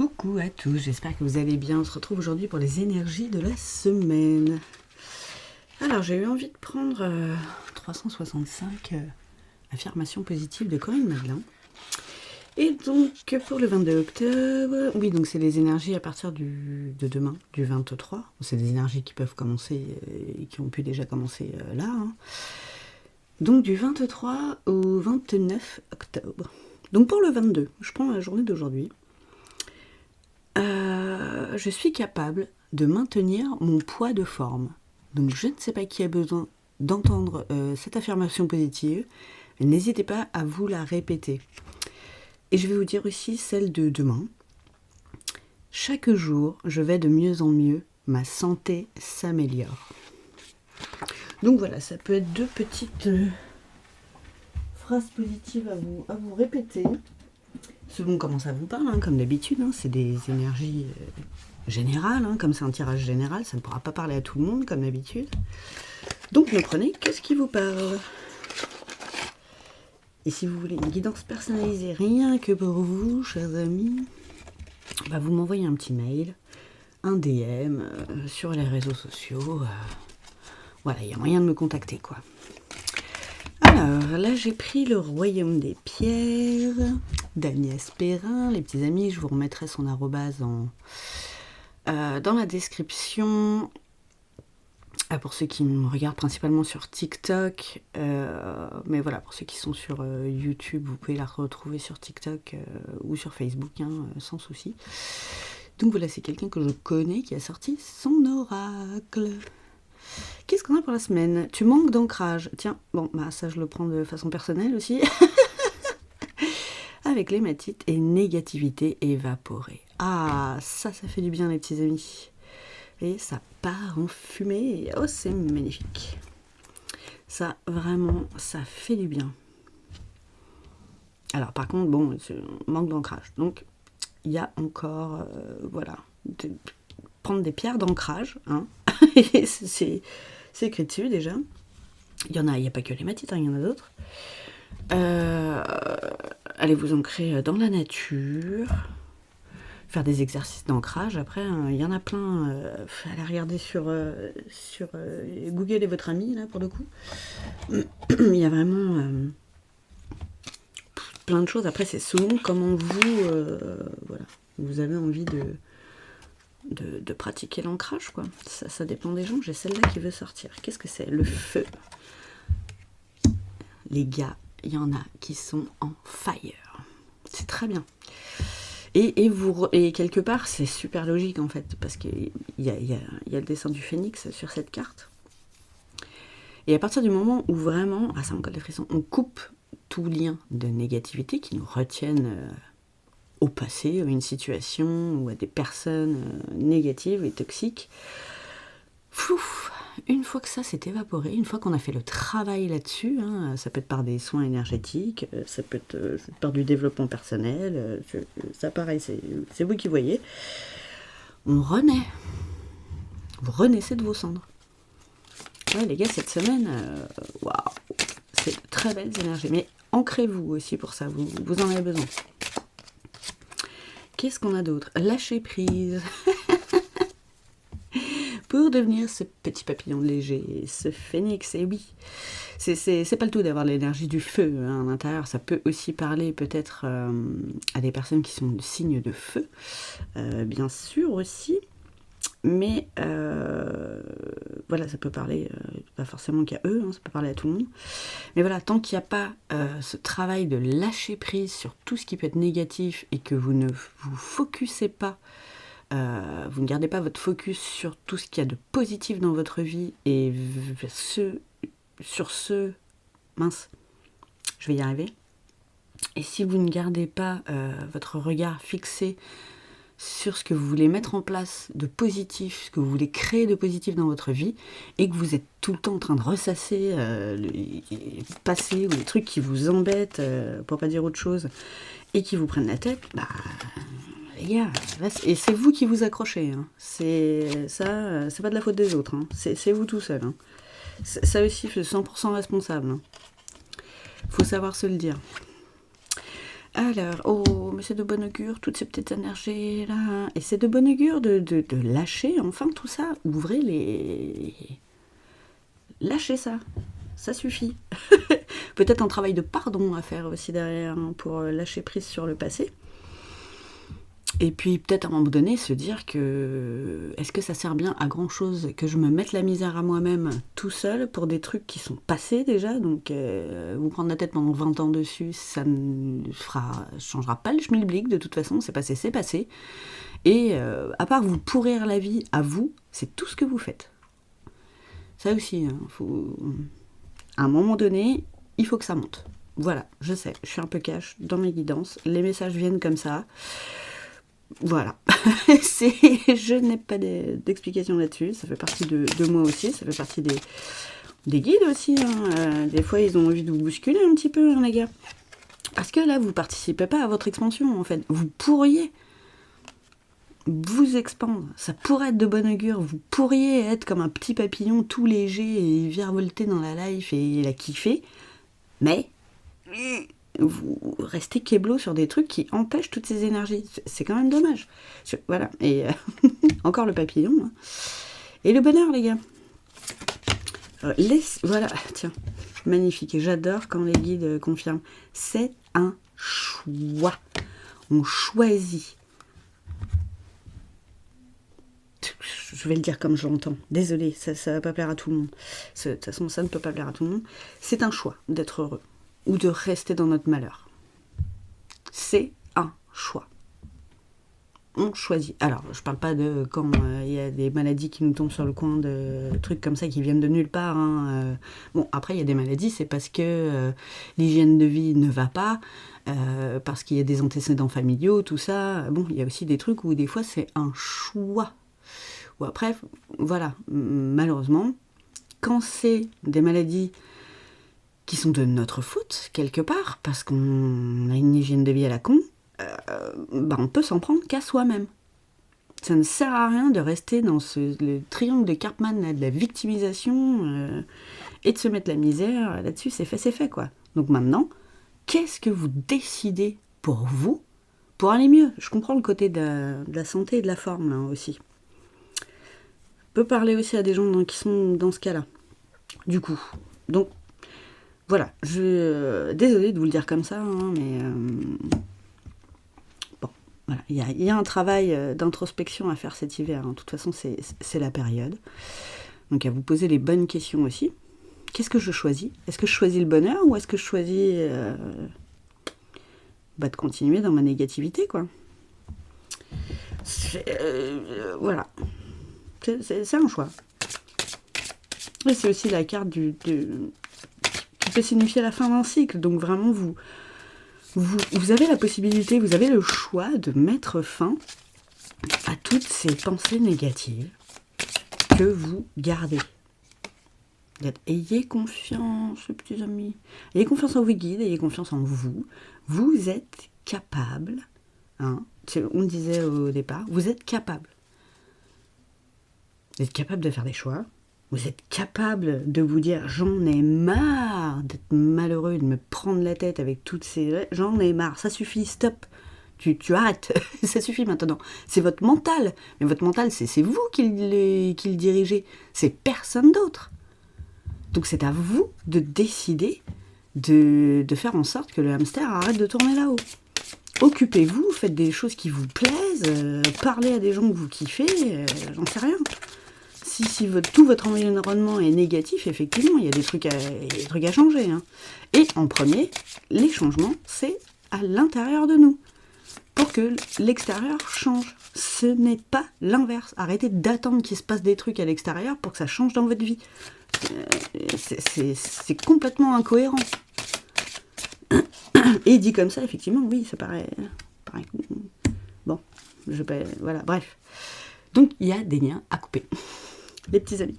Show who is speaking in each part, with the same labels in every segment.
Speaker 1: Coucou à tous, j'espère que vous allez bien. On se retrouve aujourd'hui pour les énergies de la semaine. Alors j'ai eu envie de prendre 365 affirmations positives de Corinne Madelin. Et donc pour le 22 octobre, oui donc c'est les énergies à partir de demain, du 23. C'est des énergies qui peuvent commencer et qui ont pu déjà commencer là. Hein. Donc du 23 au 29 octobre. Donc pour le 22, je prends la journée d'aujourd'hui. Je suis capable de maintenir mon poids de forme. Donc je ne sais pas qui a besoin d'entendre cette affirmation positive, mais n'hésitez pas à vous la répéter. Et je vais vous dire aussi celle de demain. Chaque jour, je vais de mieux en mieux, ma santé s'améliore. Donc voilà, ça peut être deux petites phrases positives à vous répéter. Selon comment ça vous parle, hein, comme d'habitude, hein, c'est des énergies générales, hein, comme c'est un tirage général, ça ne pourra pas parler à tout le monde, comme d'habitude. Donc ne prenez que ce qui vous parle. Et si vous voulez une guidance personnalisée, rien que pour vous, chers amis, bah vous m'envoyez un petit mail, un DM sur les réseaux sociaux. Voilà, il y a moyen de me contacter, quoi. Alors, là, j'ai pris le Royaume des Pierres d'Agnès Perrin. Les petits amis, je vous remettrai son arrobase dans la description. Pour ceux qui me regardent principalement sur TikTok, mais voilà, pour ceux qui sont sur YouTube, vous pouvez la retrouver sur TikTok ou sur Facebook, hein, sans souci. Donc voilà, c'est quelqu'un que je connais qui a sorti son oracle. Qu'est-ce qu'on a pour la semaine? Tu manques d'ancrage. Tiens, bon, bah ça je le prends de façon personnelle aussi. Avec l'hématite et négativité évaporée. Ah, ça fait du bien les petits amis. Et ça part en fumée. Oh, c'est magnifique. Ça, vraiment, ça fait du bien. Alors, par contre, bon, manque d'ancrage. Donc, il y a encore, voilà, prendre des pierres d'ancrage, hein. c'est écrit dessus déjà. Il n'y a pas que l'hématite, hein, il y en a d'autres. Allez vous ancrer dans la nature. Faire des exercices d'ancrage. Après, il y en a plein. Allez regarder sur Google est votre ami, là, pour le coup. Il y a vraiment plein de choses. Après, c'est selon comment voilà, vous avez envie de pratiquer l'ancrage, quoi. Ça dépend des gens. J'ai celle-là qui veut sortir. Qu'est-ce que c'est? Le feu. Les gars, il y en a qui sont en fire. C'est très bien. Et quelque part, c'est super logique, en fait, parce qu'il y a le dessin du phénix sur cette carte. Et à partir du moment où vraiment, ça me colle des frissons, on coupe tout lien de négativité qui nous retiennent au passé, à une situation ou à des personnes négatives et toxiques. Flouf, une fois que ça s'est évaporé, une fois qu'on a fait le travail là-dessus, hein, ça peut être par des soins énergétiques, ça peut être par du développement personnel, ça pareil, c'est vous qui voyez. On renaît. Vous renaissez de vos cendres. Ouais les gars, cette semaine, waouh, c'est de très belles énergies. Mais ancrez-vous aussi pour ça, vous en avez besoin. Qu'est-ce qu'on a d'autre? Lâcher prise. Pour devenir ce petit papillon léger, ce phénix, et oui, c'est pas le tout d'avoir l'énergie du feu, hein, à l'intérieur, ça peut aussi parler peut-être à des personnes qui sont de signes de feu, bien sûr aussi, mais voilà, ça peut parler, pas forcément qu'à eux, hein, ça peut parler à tout le monde, mais voilà, tant qu'il n'y a pas ce travail de lâcher prise sur tout ce qui peut être négatif et que vous ne vous focusez pas, vous ne gardez pas votre focus sur tout ce qu'il y a de positif dans votre vie et mince, je vais y arriver. Et si vous ne gardez pas votre regard fixé sur ce que vous voulez mettre en place de positif, ce que vous voulez créer de positif dans votre vie, et que vous êtes tout le temps en train de ressasser le passé ou les trucs qui vous embêtent, pour pas dire autre chose, et qui vous prennent la tête, bah... Les gars, et c'est vous qui vous accrochez, hein. C'est pas de la faute des autres, hein. C'est vous tout seul, hein. Ça aussi, je suis 100% responsable, hein. Faut savoir se le dire. Alors, oh, mais c'est de bon augure, toutes ces petites énergies là. Et c'est de bon augure de lâcher enfin tout ça. Ouvrez les... Lâchez ça. Ça suffit. Peut-être un travail de pardon à faire aussi derrière hein, pour lâcher prise sur le passé. Et puis peut-être à un moment donné se dire que est-ce que ça sert bien à grand chose que je me mette la misère à moi-même tout seul pour des trucs qui sont passés déjà, donc vous prendre la tête pendant 20 ans dessus, ça ne changera pas le schmilblick, de toute façon, c'est passé, c'est passé. Et à part vous pourrir la vie à vous, c'est tout ce que vous faites. Ça aussi, hein, à un moment donné, il faut que ça monte. Voilà, je sais, je suis un peu cash dans mes guidances, les messages viennent comme ça. Voilà, je n'ai pas d'explication là-dessus, ça fait partie de moi aussi, ça fait partie des guides aussi. Hein. Des fois, ils ont envie de vous bousculer un petit peu, hein, les gars. Parce que là, vous participez pas à votre expansion, en fait. Vous pourriez vous expandre, ça pourrait être de bon augure, vous pourriez être comme un petit papillon tout léger et virevolter dans la life et la kiffer, mais vous restez keblo sur des trucs qui empêchent toutes ces énergies. C'est quand même dommage. Voilà. Et encore le papillon. Hein. Et le bonheur, les gars. Voilà. Tiens. Magnifique. Et j'adore quand les guides confirment. C'est un choix. On choisit. Je vais le dire comme je l'entends. Désolée, ça va pas plaire à tout le monde. De toute façon, ça ne peut pas plaire à tout le monde. C'est un choix d'être heureux. Ou de rester dans notre malheur. C'est un choix. On choisit. Alors, je parle pas de quand il y a des maladies qui nous tombent sur le coin, de trucs comme ça qui viennent de nulle part. Hein. Bon, après, il y a des maladies, c'est parce que l'hygiène de vie ne va pas, parce qu'il y a des antécédents familiaux, tout ça. Bon, il y a aussi des trucs où des fois, c'est un choix. Ou après, voilà, malheureusement, quand c'est des maladies qui sont de notre faute, quelque part, parce qu'on a une hygiène de vie à la con, on peut s'en prendre qu'à soi-même. Ça ne sert à rien de rester dans le triangle de Karpman, là, de la victimisation, et de se mettre la misère là-dessus, c'est fait, quoi. Donc maintenant, qu'est-ce que vous décidez pour vous, pour aller mieux? Je comprends le côté de la santé et de la forme, là, aussi. Je peux parler aussi à des gens qui sont dans ce cas-là. Du coup, donc, voilà, désolée de vous le dire comme ça, hein, mais bon, voilà, il y a un travail d'introspection à faire cet hiver. Hein. De toute façon, c'est la période. Donc, à vous poser les bonnes questions aussi. Qu'est-ce que je choisis? Est-ce que je choisis le bonheur ou est-ce que je choisis de continuer dans ma négativité, quoi? Voilà, c'est un choix. Et c'est aussi la carte qui peut signifier la fin d'un cycle. Donc vraiment, vous avez la possibilité, vous avez le choix de mettre fin à toutes ces pensées négatives que vous gardez. Ayez confiance, petits amis. Ayez confiance en vos guides, ayez confiance en vous. Vous êtes capable, hein, on le disait au départ, vous êtes capable. Vous êtes capable de faire des choix. Vous êtes capable de vous dire j'en ai marre d'être malheureux, de me prendre la tête avec toutes ces... J'en ai marre, ça suffit, stop. Tu arrêtes, ça suffit maintenant. C'est votre mental. Mais votre mental, c'est vous qui le dirigez. C'est personne d'autre. Donc c'est à vous de décider de faire en sorte que le hamster arrête de tourner là-haut. Occupez-vous, faites des choses qui vous plaisent, parlez à des gens que vous kiffez, j'en sais rien. Si tout votre environnement est négatif, effectivement, il y a des trucs à changer. Hein. Et en premier, les changements, c'est à l'intérieur de nous. Pour que l'extérieur change. Ce n'est pas l'inverse. Arrêtez d'attendre qu'il se passe des trucs à l'extérieur pour que ça change dans votre vie. C'est complètement incohérent. Et dit comme ça, effectivement, oui, ça paraît bon, voilà, bref. Donc, il y a des liens à couper. Les petits amis.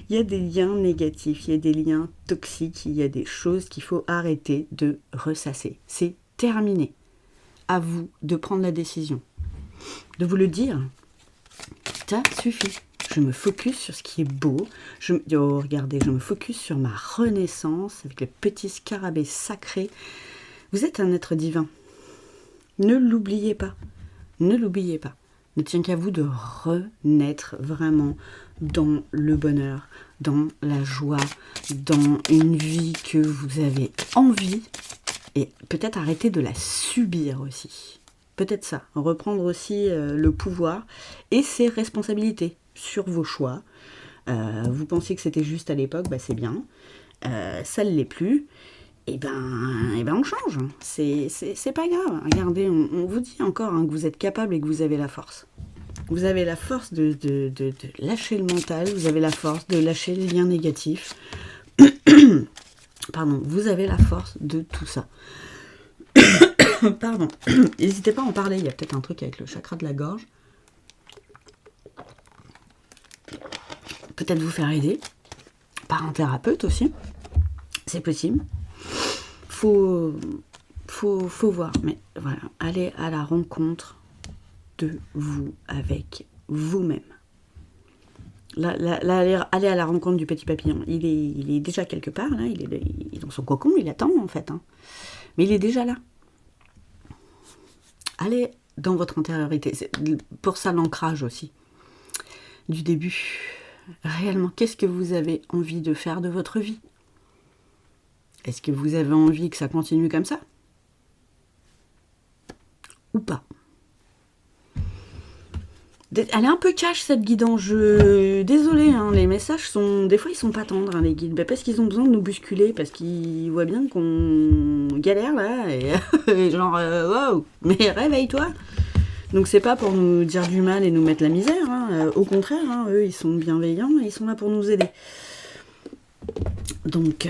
Speaker 1: Il y a des liens négatifs, il y a des liens toxiques, il y a des choses qu'il faut arrêter de ressasser. C'est terminé. À vous de prendre la décision. De vous le dire. Ça suffit. Je me focus sur ce qui est beau. Regardez, je me focus sur ma renaissance avec le petit scarabée sacré. Vous êtes un être divin. Ne l'oubliez pas. Ne l'oubliez pas. Ne tient qu'à vous de renaître vraiment dans le bonheur, dans la joie, dans une vie que vous avez envie, et peut-être arrêter de la subir aussi. Peut-être ça, reprendre aussi le pouvoir et ses responsabilités sur vos choix. Vous pensiez que c'était juste à l'époque, c'est bien. Ça ne l'est plus. Et ben on change. C'est pas grave. Regardez, on vous dit encore que vous êtes capable et que vous avez la force. Vous avez la force de lâcher le mental, vous avez la force de lâcher les liens négatifs. Pardon, vous avez la force de tout ça. Pardon. N'hésitez pas à en parler, il y a peut-être un truc avec le chakra de la gorge. Peut-être vous faire aider par un thérapeute aussi. C'est possible. Faut voir. Mais voilà, allez à la rencontre de vous avec vous-même. Là, aller à la rencontre du petit papillon. Il est déjà quelque part, là. Il est dans son cocon, il attend en fait. Mais il est déjà là. Allez dans votre intériorité. C'est pour ça l'ancrage aussi. Du début. Réellement, qu'est-ce que vous avez envie de faire de votre vie ? Est-ce que vous avez envie que ça continue comme ça ? Ou pas ? Elle est un peu cash cette guidance. Désolée, les messages sont... Des fois ils sont pas tendres, les guides. Parce qu'ils ont besoin de nous bousculer, parce qu'ils voient bien qu'on galère là. Et genre, wow, mais réveille-toi. Donc c'est pas pour nous dire du mal et nous mettre la misère. Au contraire, eux ils sont bienveillants et ils sont là pour nous aider. Donc,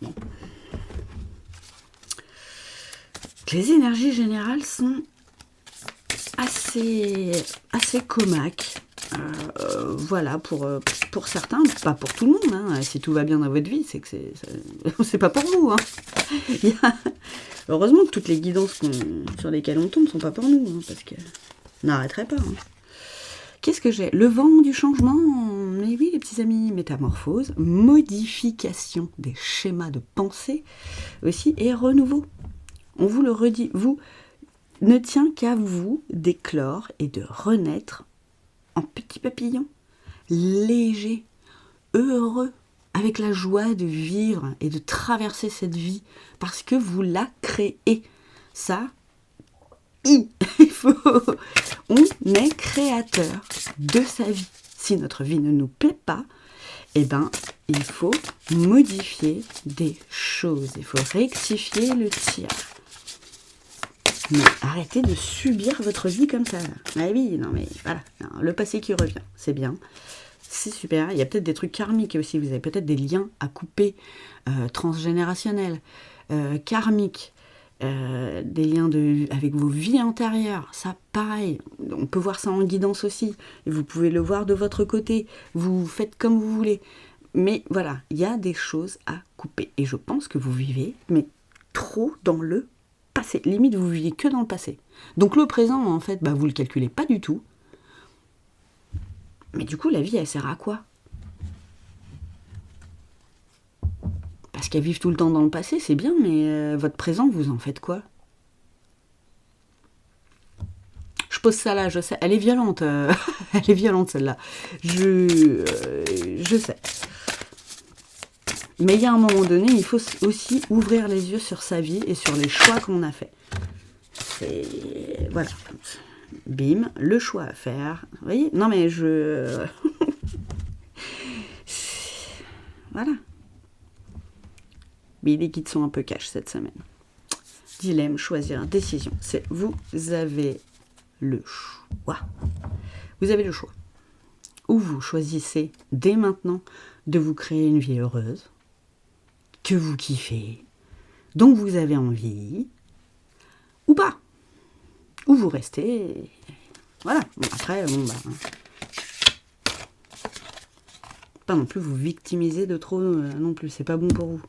Speaker 1: bon. Les énergies générales sont assez comaques. Voilà, pour certains, pas pour tout le monde. Si tout va bien dans votre vie, c'est que c'est pas pour vous. Heureusement que toutes les guidances sur lesquelles on tombe ne sont pas pour nous, parce que n'arrêterait pas. Qu'est-ce que j'ai ? Le vent du changement, mais oui les petits amis, métamorphose, modification des schémas de pensée aussi, et renouveau. On vous le redit, vous ne tient qu'à vous d'éclore et de renaître en petit papillon, léger, heureux, avec la joie de vivre et de traverser cette vie, parce que vous la créez. Ça, on est créateur de sa vie. Si notre vie ne nous plaît pas, il faut modifier des choses. Il faut rectifier le tir. Mais arrêtez de subir votre vie comme ça. Ah oui, non mais voilà. Non, le passé qui revient, c'est bien. C'est super. Il y a peut-être des trucs karmiques aussi. Vous avez peut-être des liens à couper, transgénérationnels, karmiques. Des liens avec vos vies antérieures, ça pareil, on peut voir ça en guidance aussi, et vous pouvez le voir de votre côté, vous faites comme vous voulez, mais voilà, il y a des choses à couper, et je pense que vous vivez, mais trop dans le passé, limite vous vivez que dans le passé, donc le présent en fait, vous le calculez pas du tout, mais du coup la vie elle sert à quoi ? Parce qu'à vivre tout le temps dans le passé, c'est bien, mais votre présent, vous en faites quoi ? Je pose ça là, je sais. Elle est violente. Elle est violente, celle-là. Je sais. Mais il y a un moment donné, il faut aussi ouvrir les yeux sur sa vie et sur les choix qu'on a faits. Voilà. Bim, le choix à faire. Vous voyez ? Non, mais Voilà. Mais les guides sont un peu cash cette semaine. Dilemme, choisir, décision. Vous avez le choix. Vous avez le choix. Ou vous choisissez dès maintenant de vous créer une vie heureuse, que vous kiffez, dont vous avez envie, ou pas. Ou vous restez... Voilà. Après, pas non plus vous victimiser de trop non plus. C'est pas bon pour vous.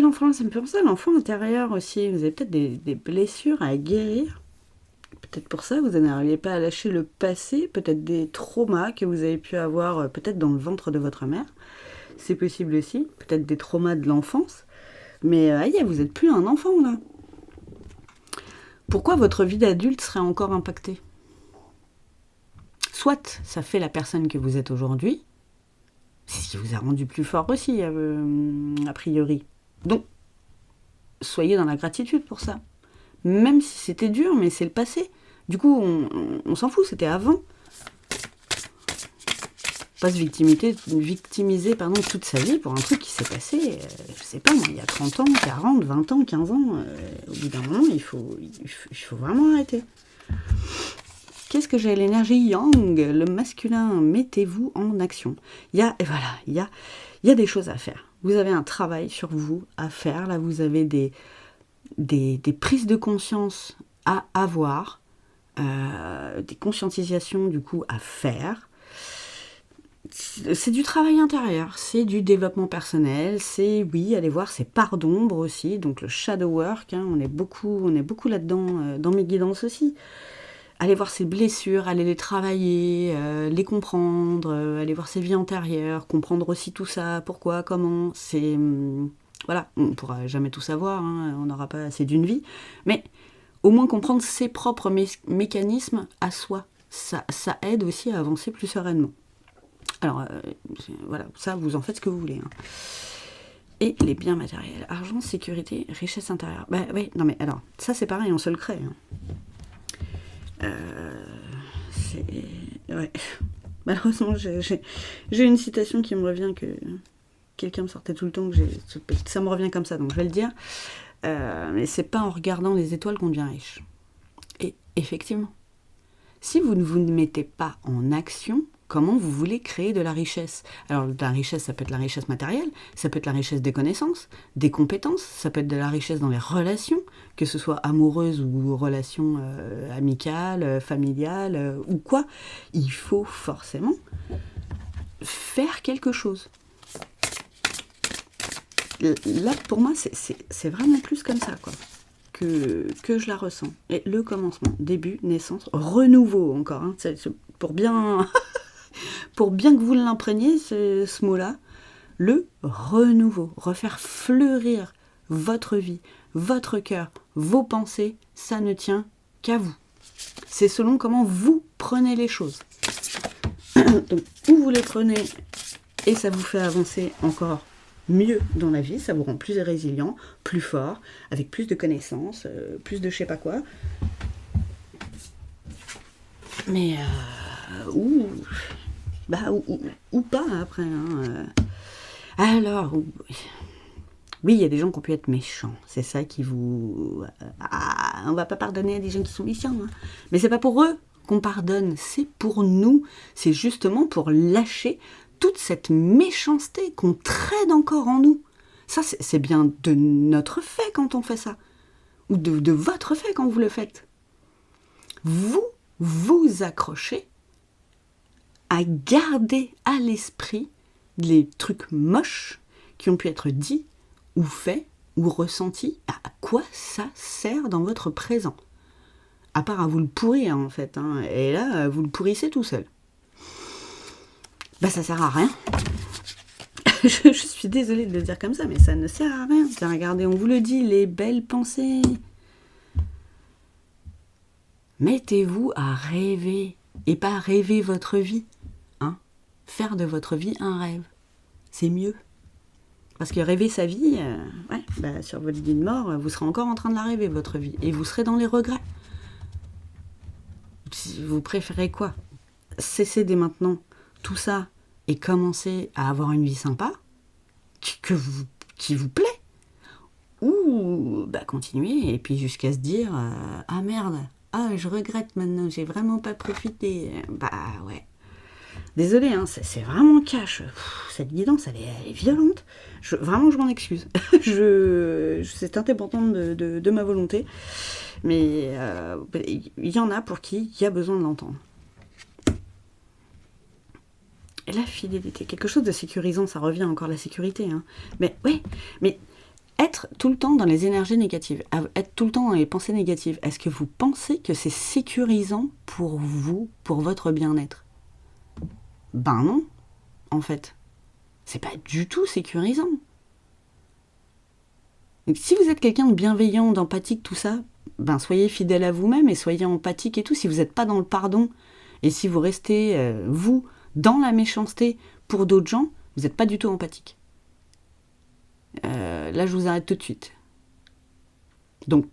Speaker 1: L'enfant, ça me fait penser à l'enfant intérieur aussi. Vous avez peut-être des blessures à guérir. Peut-être pour ça, vous n'arrivez pas à lâcher le passé. Peut-être des traumas que vous avez pu avoir peut-être dans le ventre de votre mère. C'est possible aussi. Peut-être des traumas de l'enfance. Mais aïe, vous n'êtes plus un enfant, là. Pourquoi votre vie d'adulte serait encore impactée? Soit ça fait la personne que vous êtes aujourd'hui, c'est ce qui vous a rendu plus fort aussi, a priori. Donc, soyez dans la gratitude pour ça. Même si c'était dur, mais c'est le passé. Du coup, on s'en fout, c'était avant. Pas se victimiser toute sa vie pour un truc qui s'est passé, je sais pas, il y a 30 ans, 40, 20 ans, 15 ans. Au bout d'un moment, il faut vraiment arrêter. Qu'est-ce que j'ai? L'énergie yang, le masculin, mettez-vous en action. Il y a des choses à faire. Vous avez un travail sur vous à faire. Là, vous avez des prises de conscience à avoir, des conscientisations du coup à faire. C'est du travail intérieur, c'est du développement personnel, c'est, oui, allez voir, c'est part d'ombre aussi, donc le shadow work, hein, on est beaucoup là-dedans, dans mes guidances aussi. Allez voir ses blessures, allez les travailler, les comprendre, aller voir ses vies antérieures, comprendre aussi tout ça, pourquoi, comment, c'est... voilà, on ne pourra jamais tout savoir, hein, on n'aura pas assez d'une vie, mais au moins comprendre ses propres mécanismes à soi, ça aide aussi à avancer plus sereinement. Alors, voilà, ça, vous en faites ce que vous voulez. Hein. Et les biens matériels, argent, sécurité, richesse intérieure. Bah oui, non mais alors, ça c'est pareil, on se le crée. Hein. Ouais. Malheureusement, j'ai une citation qui me revient, que quelqu'un me sortait tout le temps, ça me revient comme ça, donc je vais le dire. Mais c'est pas en regardant les étoiles qu'on devient riche. Et effectivement, si vous ne vous mettez pas en action, comment vous voulez créer de la richesse? Alors, la richesse, ça peut être la richesse matérielle, ça peut être la richesse des connaissances, des compétences, ça peut être de la richesse dans les relations, que ce soit amoureuses ou relations amicales, familiales ou quoi. Il faut forcément faire quelque chose. Là, pour moi, c'est vraiment plus comme ça, quoi, que je la ressens. Et le commencement, début, naissance, renouveau encore, hein, c'est pour bien... Pour bien que vous l'imprégniez, ce mot-là, le renouveau, refaire fleurir votre vie, votre cœur, vos pensées, ça ne tient qu'à vous. C'est selon comment vous prenez les choses. Donc, où vous les prenez et ça vous fait avancer encore mieux dans la vie, ça vous rend plus résilient, plus fort, avec plus de connaissances, plus de je sais pas quoi. Mais, ou pas après. Hein. Alors, oui, il y a des gens qui ont pu être méchants. C'est ça qui vous... on va pas pardonner à des gens qui sont méchants. Hein. Mais c'est pas pour eux qu'on pardonne, c'est pour nous. C'est justement pour lâcher toute cette méchanceté qu'on traîne encore en nous. Ça, c'est bien de notre fait quand on fait ça. Ou de votre fait quand vous le faites. Vous vous accrochez à garder à l'esprit les trucs moches qui ont pu être dits ou faits ou ressentis. À quoi ça sert dans votre présent? À part à vous le pourrir en fait. Hein. Et là, vous le pourrissez tout seul. Bah ça sert à rien. je suis désolée de le dire comme ça, mais ça ne sert à rien. Regardez, on vous le dit, les belles pensées. Mettez-vous à rêver et pas rêver votre vie. Hein. Faire de votre vie un rêve. C'est mieux. Parce que rêver sa vie, sur votre lit de mort, vous serez encore en train de la rêver, votre vie. Et vous serez dans les regrets. Vous préférez quoi? Cessez dès maintenant tout ça et commencer à avoir une vie sympa, qui vous plaît. Ou continuer et puis jusqu'à se dire ah merde, je regrette maintenant, j'ai vraiment pas profité. Ouais. Désolée, hein, c'est vraiment cash. Cette guidance, elle est violente. Vraiment, je m'en excuse. C'est indépendant de ma volonté. Mais il y en a pour qui il y a besoin de l'entendre. Et la fidélité, quelque chose de sécurisant, ça revient encore à la sécurité. Hein. Mais être tout le temps dans les énergies négatives, être tout le temps dans les pensées négatives, est-ce que vous pensez que c'est sécurisant pour vous, pour votre bien-être? Ben non, en fait. C'est pas du tout sécurisant. Donc, si vous êtes quelqu'un de bienveillant, d'empathique, tout ça, ben soyez fidèle à vous-même et soyez empathique et tout. Si vous n'êtes pas dans le pardon et si vous restez, vous, dans la méchanceté pour d'autres gens, vous n'êtes pas du tout empathique. Là, je vous arrête tout de suite. Donc,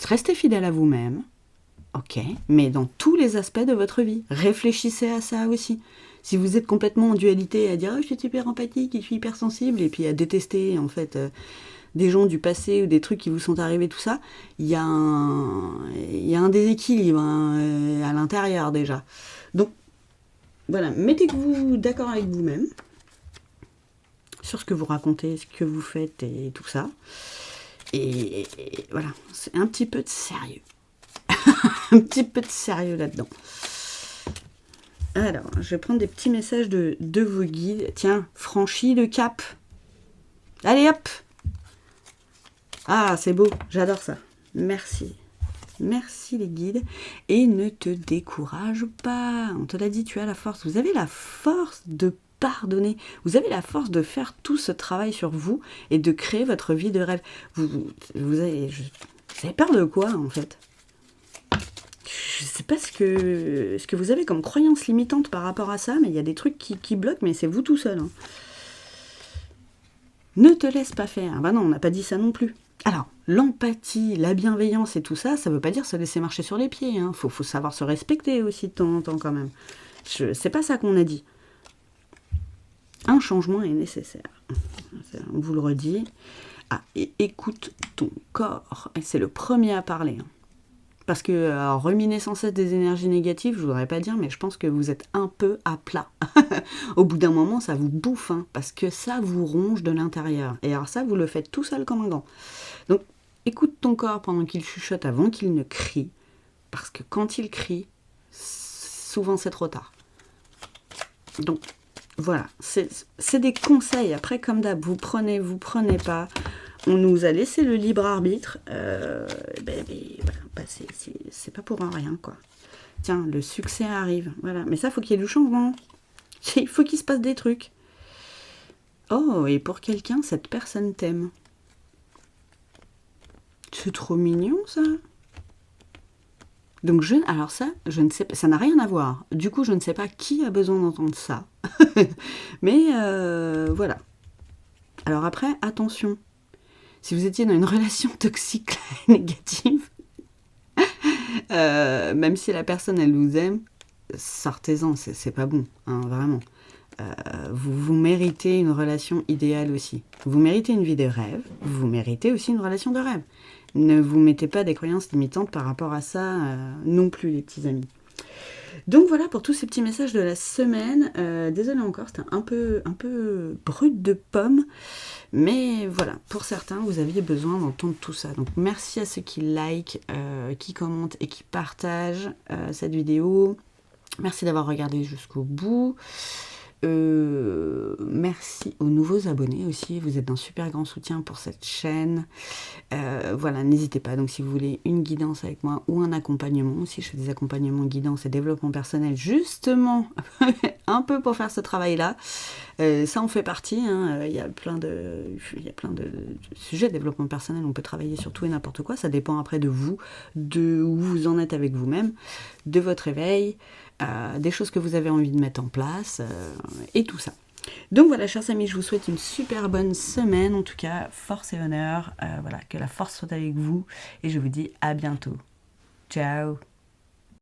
Speaker 1: restez fidèle à vous-même, ok, mais dans tous les aspects de votre vie. Réfléchissez à ça aussi. Si vous êtes complètement en dualité à dire oh, je suis super empathique, je suis hyper sensible, et puis à détester en fait des gens du passé ou des trucs qui vous sont arrivés, tout ça, il y a un déséquilibre à l'intérieur déjà. Donc voilà, mettez-vous d'accord avec vous-même sur ce que vous racontez, ce que vous faites et tout ça. Et voilà, c'est un petit peu de sérieux. Un petit peu de sérieux là-dedans. Alors, je vais prendre des petits messages de vos guides. Tiens, franchis le cap. Allez hop. Ah, c'est beau, j'adore ça. Merci. Merci les guides. Et ne te décourage pas. On te l'a dit, tu as la force. Vous avez la force de pardonner. Vous avez la force de faire tout ce travail sur vous et de créer votre vie de rêve. Vous avez peur de quoi en fait? Je sais pas ce que vous avez comme croyance limitante par rapport à ça, mais il y a des trucs qui bloquent, mais c'est vous tout seul. Hein. Ne te laisse pas faire. Ben non, on n'a pas dit ça non plus. Alors, l'empathie, la bienveillance et tout ça, ça veut pas dire se laisser marcher sur les pieds. Hein. Faut savoir se respecter aussi de temps en temps quand même. C'est pas ça qu'on a dit. Un changement est nécessaire. On vous le redit. Ah, et écoute ton corps. Et c'est le premier à parler. Hein. Parce que ruminer sans cesse des énergies négatives, je voudrais pas dire, mais je pense que vous êtes un peu à plat. Au bout d'un moment, ça vous bouffe, hein, parce que ça vous ronge de l'intérieur. Et alors ça, vous le faites tout seul comme un gant. Donc, écoute ton corps pendant qu'il chuchote avant qu'il ne crie, parce que quand il crie, souvent c'est trop tard. Donc, voilà, c'est des conseils. Après, comme d'hab, vous prenez pas. On nous a laissé le libre arbitre. Voilà, c'est pas pour un rien, quoi. Tiens, le succès arrive. Voilà. Mais ça, faut qu'il y ait du changement. Il faut qu'il se passe des trucs. Oh, et pour quelqu'un, cette personne t'aime. C'est trop mignon, ça. Donc, alors ça, je ne sais pas, ça n'a rien à voir. Du coup, je ne sais pas qui a besoin d'entendre ça. Mais voilà. Alors après, attention. Si vous étiez dans une relation toxique négative, même si la personne, elle vous aime, sortez-en, c'est pas bon, hein, vraiment. Vous méritez une relation idéale aussi. Vous méritez une vie de rêve, vous méritez aussi une relation de rêve. Ne vous mettez pas des croyances limitantes par rapport à ça non plus, les petits amis. Donc voilà pour tous ces petits messages de la semaine. Désolée encore, c'était un peu brut de pomme. Mais voilà, pour certains, vous aviez besoin d'entendre tout ça. Donc merci à ceux qui like, qui commentent et qui partagent cette vidéo. Merci d'avoir regardé jusqu'au bout. Merci aux nouveaux abonnés aussi, vous êtes d'un super grand soutien pour cette chaîne. Voilà, n'hésitez pas, donc si vous voulez une guidance avec moi ou un accompagnement aussi, je fais des accompagnements guidance et développement personnel justement un peu pour faire ce travail là, ça en fait partie, hein. Il y a plein de sujets de développement personnel, on peut travailler sur tout et n'importe quoi, ça dépend après de vous, de où vous en êtes avec vous-même, de votre éveil, des choses que vous avez envie de mettre en place et tout ça. Donc voilà, chers amis, je vous souhaite une super bonne semaine. En tout cas, force et honneur. Voilà, que la force soit avec vous. Et je vous dis à bientôt. Ciao.